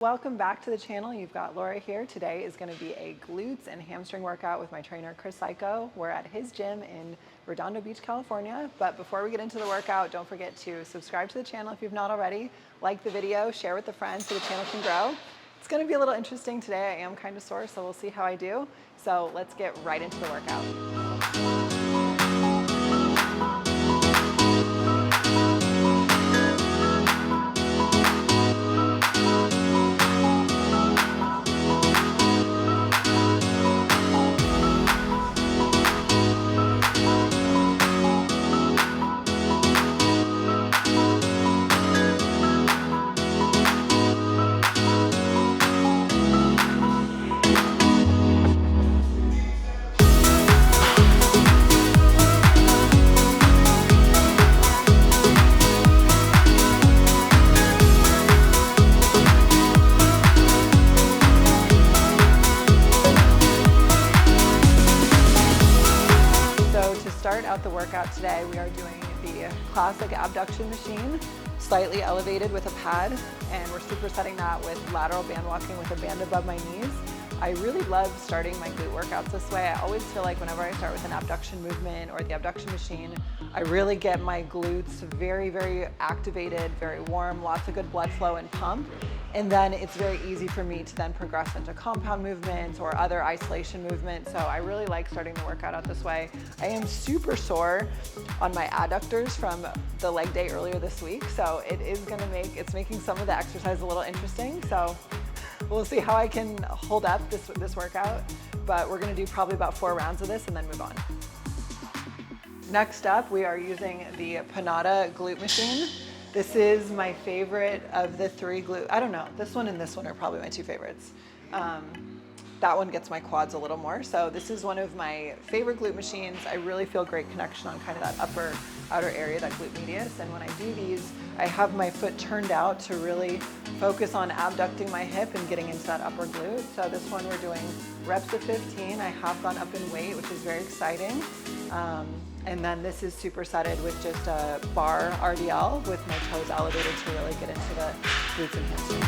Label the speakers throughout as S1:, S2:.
S1: Welcome back to the channel. You've got Laura here. Today is going to be a glutes and hamstring workout with my trainer, Chris Psycho. We're at his gym in Redondo Beach, California. But before we get into the workout, don't forget to subscribe to the channel if you've not already. Like the video, share with a friend so the channel can grow. It's going to be a little interesting today. I am kind of sore, so we'll see how I do. So let's get right into the workout. Out the workout today, we are doing the classic abduction machine, slightly elevated with a pad, and we're supersetting that with lateral band walking with a band above my knees. I really love starting my glute workouts this way. I always feel like whenever I start with an abduction movement or the abduction machine, I really get my glutes very, very activated, very warm, lots of good blood flow and pump. And then it's very easy for me to then progress into compound movements or other isolation movements. So I really like starting the workout out this way. I am super sore on my adductors from the leg day earlier this week. So it's making some of the exercise a little interesting. So we'll see how I can hold up this workout, but we're gonna do probably about 4 rounds of this and then move on. Next up, we are using the Panada glute machine. This is my favorite of the 3 glute. I don't know, this one and this one are probably my 2 favorites. That one gets my quads a little more. So this is one of my favorite glute machines. I really feel great connection on kind of that upper outer area, that glute medius. And when I do these, I have my foot turned out to really focus on abducting my hip and getting into that upper glute. So this one we're doing reps of 15. I have gone up in weight, which is very exciting. And then this is supersetted with just a bar RDL with my toes elevated to really get into the glutes and hamstrings.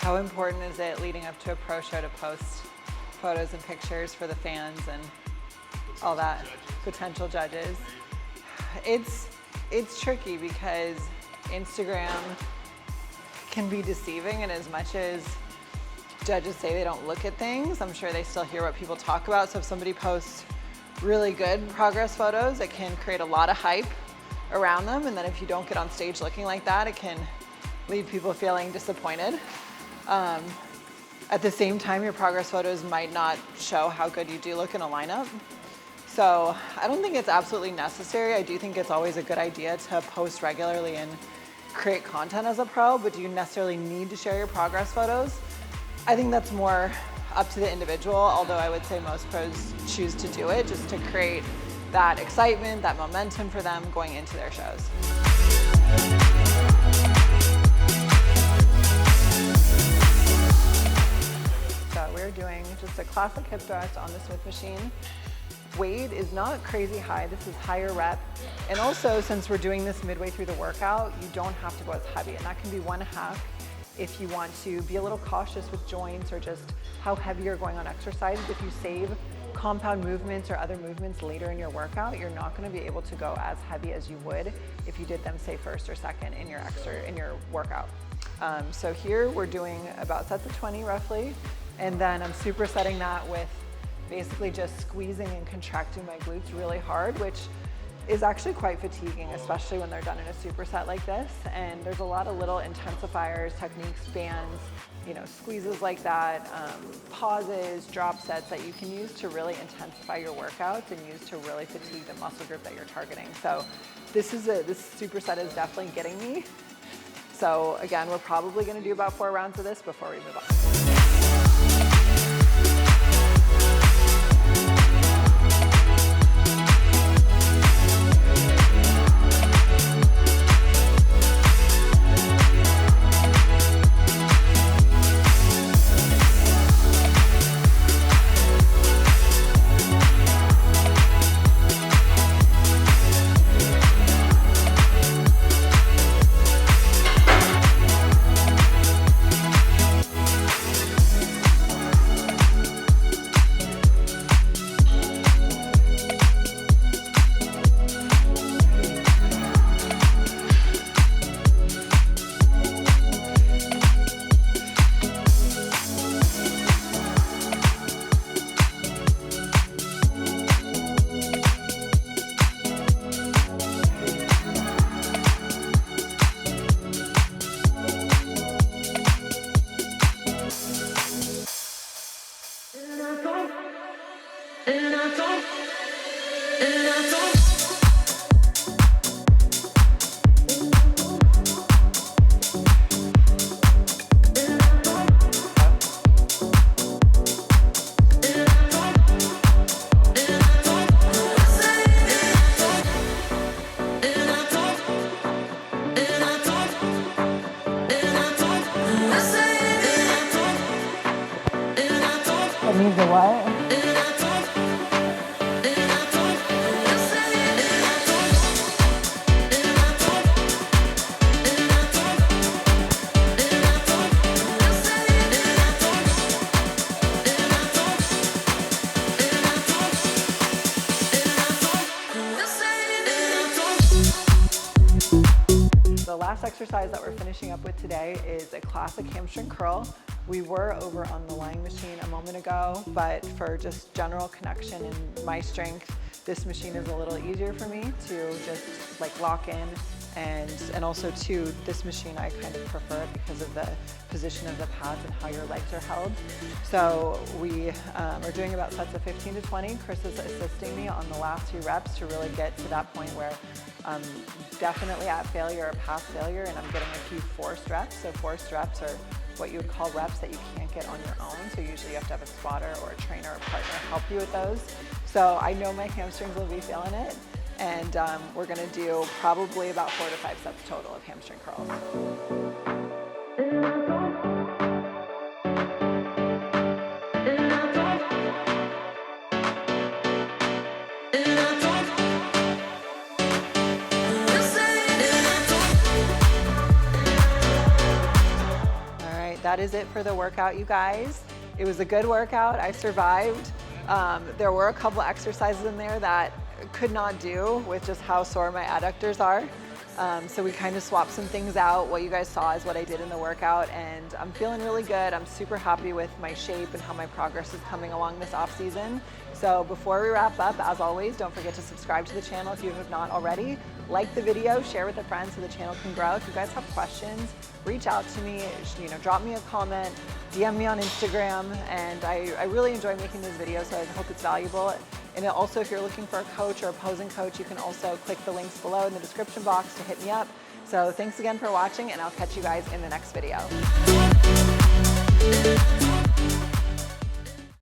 S1: How important is it leading up to a pro show to post photos and pictures for the fans and all that, potential judges? It's tricky because Instagram can be deceiving, and as much as judges say they don't look at things, I'm sure they still hear what people talk about. So if somebody posts really good progress photos, it can create a lot of hype around them, and then if you don't get on stage looking like that, it can leave people feeling disappointed. At the same time, your progress photos might not show how good you do look in a lineup. So I don't think it's absolutely necessary. I do think it's always a good idea to post regularly and create content as a pro, but do you necessarily need to share your progress photos? I think that's more up to the individual, although I would say most pros choose to do it just to create that excitement, that momentum for them going into their shows. are doing just a classic hip thrust on the Smith machine. Weight is not crazy high, this is higher rep. And also, since we're doing this midway through the workout, you don't have to go as heavy, and that can be one hack if you want to be a little cautious with joints or just how heavy you're going on exercises. If you save compound movements or other movements later in your workout, you're not going to be able to go as heavy as you would if you did them, say, first or second in your workout. So here we're doing about sets of 20 roughly, and then I'm supersetting that with basically just squeezing and contracting my glutes really hard, which is actually quite fatiguing, especially when they're done in a superset like this. And there's a lot of little intensifiers, techniques, bands, squeezes like that, pauses, drop sets that you can use to really intensify your workouts and use to really fatigue the muscle group that you're targeting. So this superset is definitely getting me. So again, we're probably gonna do about 4 rounds of this before we move on. That means the what? The last exercise that we're finishing up with today is a classic hamstring curl. We were over on the lying machine a moment ago, but for just general connection and my strength, this machine is a little easier for me to just like lock in. And also too, this machine I kind of prefer it because of the position of the pads and how your legs are held. So we are doing about sets of 15 to 20. Chris is assisting me on the last 2 reps to really get to that point where I'm definitely at failure or past failure, and I'm getting a few forced reps. So forced reps are what you would call reps that you can't get on your own. So usually you have to have a spotter or a trainer or a partner help you with those. So I know my hamstrings will be feeling it. And we're gonna do probably about 4 to 5 sets total of hamstring curls. That is it for the workout, you guys. It was a good workout. I survived. There were a couple exercises in there that could not do with just how sore my adductors are. So we kind of swapped some things out. What you guys saw is what I did in the workout, and I'm feeling really good. I'm super happy with my shape and how my progress is coming along this off season. So before we wrap up, as always, don't forget to subscribe to the channel if you have not already. Like the video, share with a friend so the channel can grow. If you guys have questions, reach out to me, drop me a comment, DM me on Instagram, and I really enjoy making these videos, so I hope it's valuable. And also, if you're looking for a coach or opposing coach, you can also click the links below in the description box to hit me up. So thanks again for watching, and I'll catch you guys in the next video.